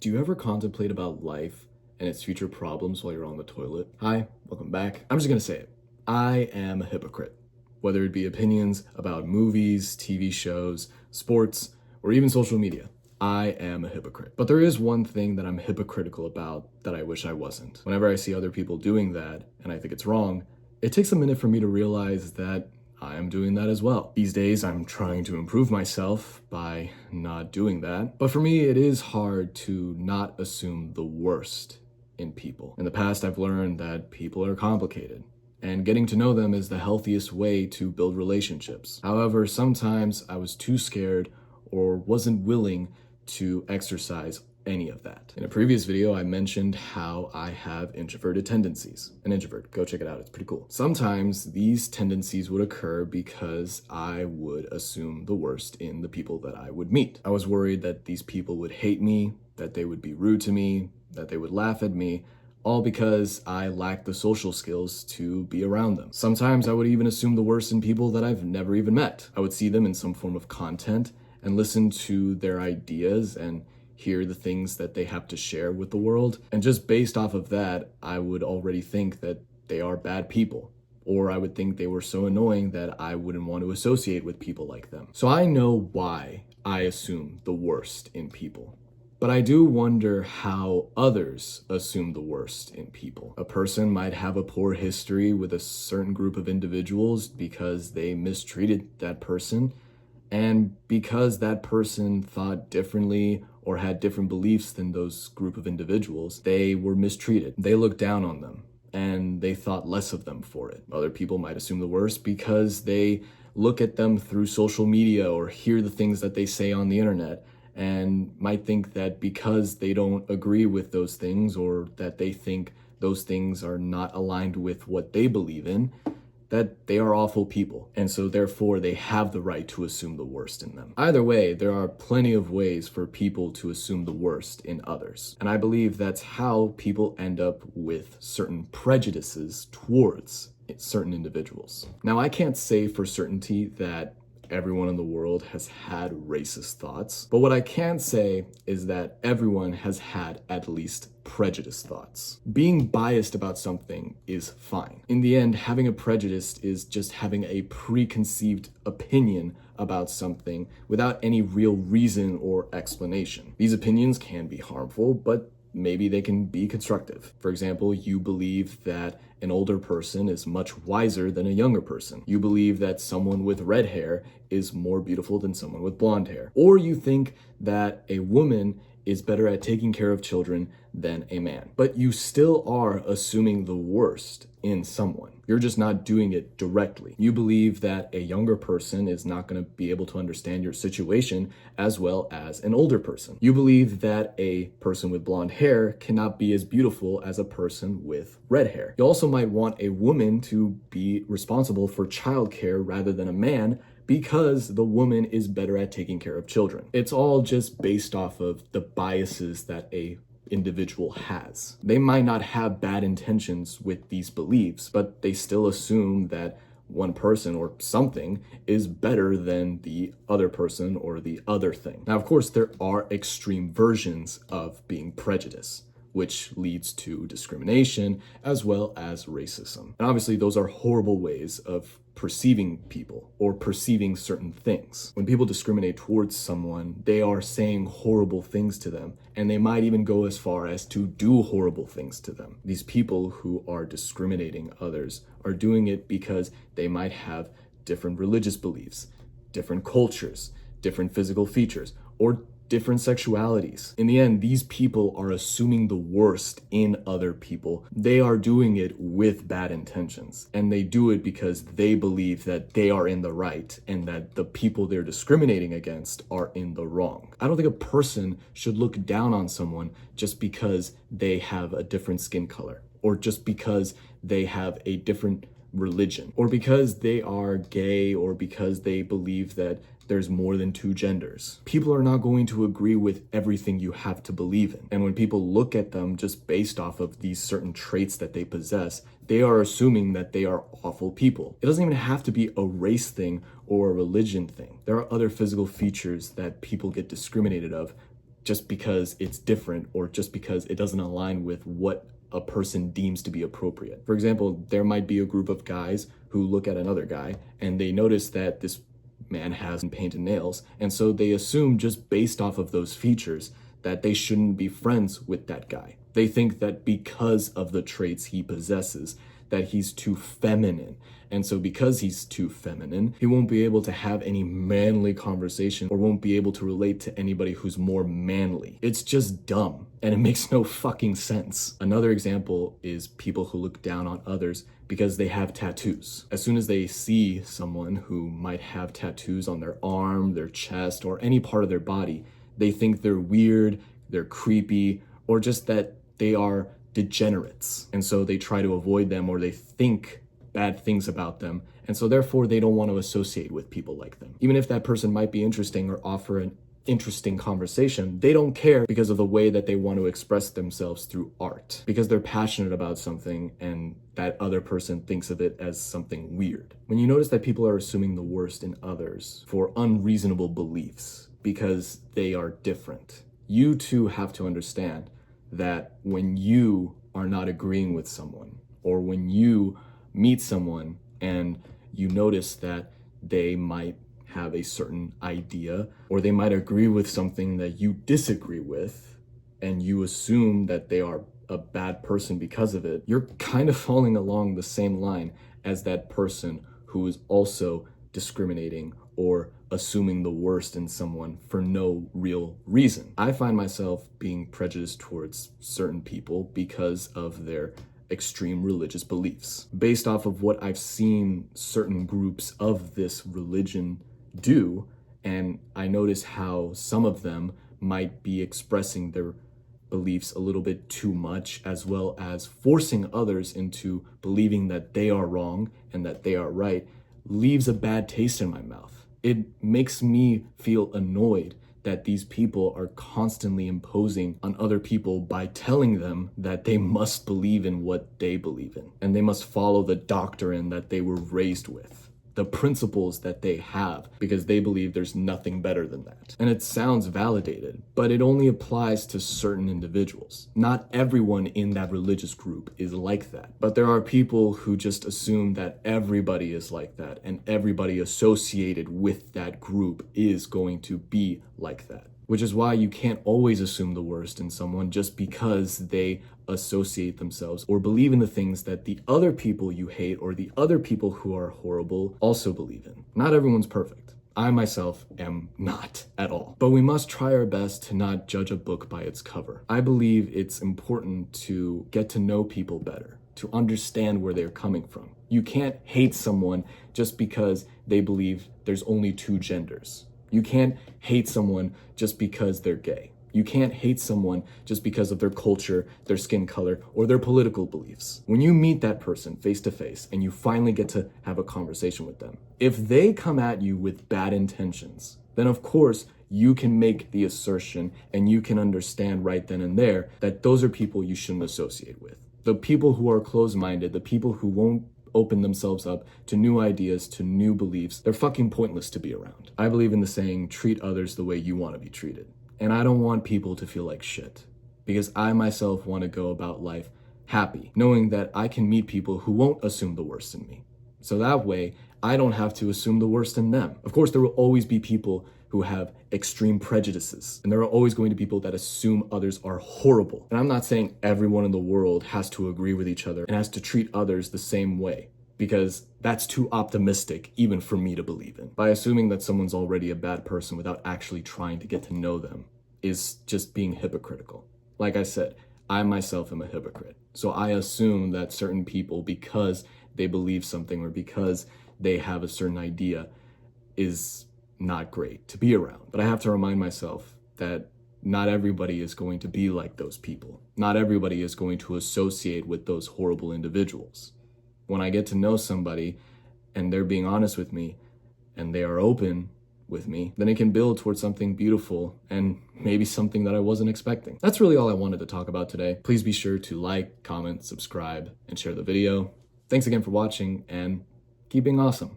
Do you ever contemplate about life and its future problems while you're on the toilet? Hi, welcome back. I'm just gonna say it. I am a hypocrite. Whether it be opinions about movies, TV shows, sports, or even social media, I am a hypocrite. But there is one thing that I'm hypocritical about that I wish I wasn't. Whenever I see other people doing that, and I think it's wrong, it takes a minute for me to realize that I am doing that as well. These days, I'm trying to improve myself by not doing that. But for me, it is hard to not assume the worst in people. In the past, I've learned that people are complicated, and getting to know them is the healthiest way to build relationships. However, sometimes I was too scared or wasn't willing to exercise any of that. In a previous video, I mentioned how I have introverted tendencies. An introvert, go check it out, it's pretty cool. Sometimes these tendencies would occur because I would assume the worst in the people that I would meet. I was worried that these people would hate me, that they would be rude to me, that they would laugh at me, all because I lacked the social skills to be around them. Sometimes I would even assume the worst in people that I've never even met. I would see them in some form of content and listen to their ideas and hear the things that they have to share with the world. And just based off of that, I would already think that they are bad people. Or I would think they were so annoying that I wouldn't want to associate with people like them. So I know why I assume the worst in people. But I do wonder how others assume the worst in people. A person might have a poor history with a certain group of individuals because they mistreated that person, and because that person thought differently or had different beliefs than those group of individuals, they were mistreated. They looked down on them and they thought less of them for it. Other people might assume the worst because they look at them through social media or hear the things that they say on the internet and might think that because they don't agree with those things or that they think those things are not aligned with what they believe in, that they are awful people, and so therefore they have the right to assume the worst in them. Either way, there are plenty of ways for people to assume the worst in others, and I believe that's how people end up with certain prejudices towards certain individuals. Now, I can't say for certainty that everyone in the world has had racist thoughts, but what I can say is that everyone has had at least prejudiced thoughts. Being biased about something is fine. In the end, having a prejudice is just having a preconceived opinion about something without any real reason or explanation. These opinions can be harmful, but maybe they can be constructive. For example, you believe that an older person is much wiser than a younger person. You believe that someone with red hair is more beautiful than someone with blonde hair. Or you think that a woman is better at taking care of children than a man. But you still are assuming the worst in someone. You're just not doing it directly. You believe that a younger person is not going to be able to understand your situation as well as an older person. You believe that a person with blonde hair cannot be as beautiful as a person with red hair. You also might want a woman to be responsible for childcare rather than a man, because the woman is better at taking care of children. It's all just based off of the biases that a individual has. They might not have bad intentions with these beliefs, but they still assume that one person or something is better than the other person or the other thing. Now, of course, there are extreme versions of being prejudiced, which leads to discrimination as well as racism. And obviously, those are horrible ways of perceiving people or perceiving certain things. When people discriminate towards someone, they are saying horrible things to them, and they might even go as far as to do horrible things to them. These people who are discriminating others are doing it because they might have different religious beliefs, different cultures, different physical features, or different sexualities. In the end, these people are assuming the worst in other people. They are doing it with bad intentions, and they do it because they believe that they are in the right and that the people they're discriminating against are in the wrong. I don't think a person should look down on someone just because they have a different skin color, or just because they have a different religion, or because they are gay, or because they believe that there's more than two genders. People are not going to agree with everything you have to believe in. And when people look at them just based off of these certain traits that they possess, they are assuming that they are awful people. It doesn't even have to be a race thing or a religion thing. There are other physical features that people get discriminated of just because it's different or just because it doesn't align with what a person deems to be appropriate. For example, there might be a group of guys who look at another guy and they notice that this man has painted nails, and so they assume just based off of those features that they shouldn't be friends with that guy. They think that because of the traits he possesses, that he's too feminine. And so because he's too feminine, he won't be able to have any manly conversation or won't be able to relate to anybody who's more manly. It's just dumb and it makes no fucking sense. Another example is people who look down on others because they have tattoos. As soon as they see someone who might have tattoos on their arm, their chest, or any part of their body, they think they're weird, they're creepy, or just that they are degenerates. And so they try to avoid them, or they think bad things about them. And so therefore they don't want to associate with people like them. Even if that person might be interesting or offer an interesting conversation, they don't care because of the way that they want to express themselves through art, because they're passionate about something and that other person thinks of it as something weird. When you notice that people are assuming the worst in others for unreasonable beliefs because they are different, you too have to understand that when you are not agreeing with someone, or when you meet someone and you notice that they might have a certain idea, or they might agree with something that you disagree with, and you assume that they are a bad person because of it, you're kind of falling along the same line as that person who is also discriminating or assuming the worst in someone for no real reason. I find myself being prejudiced towards certain people because of their extreme religious beliefs. Based off of what I've seen certain groups of this religion do, and I notice how some of them might be expressing their beliefs a little bit too much, as well as forcing others into believing that they are wrong and that they are right, leaves a bad taste in my mouth. It makes me feel annoyed that these people are constantly imposing on other people by telling them that they must believe in what they believe in, and they must follow the doctrine that they were raised with, the principles that they have, because they believe there's nothing better than that. And it sounds validated, but it only applies to certain individuals. Not everyone in that religious group is like that. But there are people who just assume that everybody is like that, and everybody associated with that group is going to be like that. Which is why you can't always assume the worst in someone just because they associate themselves or believe in the things that the other people you hate or the other people who are horrible also believe in. Not everyone's perfect. I myself am not at all. But we must try our best to not judge a book by its cover. I believe it's important to get to know people better, to understand where they're coming from. You can't hate someone just because they believe there's only two genders. You can't hate someone just because they're gay. You can't hate someone just because of their culture, their skin color, or their political beliefs. When you meet that person face to face and you finally get to have a conversation with them, if they come at you with bad intentions, then of course you can make the assertion and you can understand right then and there that those are people you shouldn't associate with. The people who are closed-minded, the people who won't open themselves up to new ideas, to new beliefs, they're fucking pointless to be around. I believe in the saying, treat others the way you want to be treated. And I don't want people to feel like shit, because I myself want to go about life happy, knowing that I can meet people who won't assume the worst in me. So that way, I don't have to assume the worst in them. Of course, there will always be people who have extreme prejudices, and there are always going to be people that assume others are horrible. And I'm not saying everyone in the world has to agree with each other and has to treat others the same way, because that's too optimistic even for me to believe in. By assuming that someone's already a bad person without actually trying to get to know them is just being hypocritical. Like I said, I myself am a hypocrite. So I assume that certain people, because they believe something or because they have a certain idea, is not great to be around. But I have to remind myself that not everybody is going to be like those people. Not everybody is going to associate with those horrible individuals. When I get to know somebody and they're being honest with me and they are open with me, then it can build towards something beautiful and maybe something that I wasn't expecting. That's really all I wanted to talk about today. Please be sure to like, comment, subscribe, and share the video. Thanks again for watching, and keep being awesome.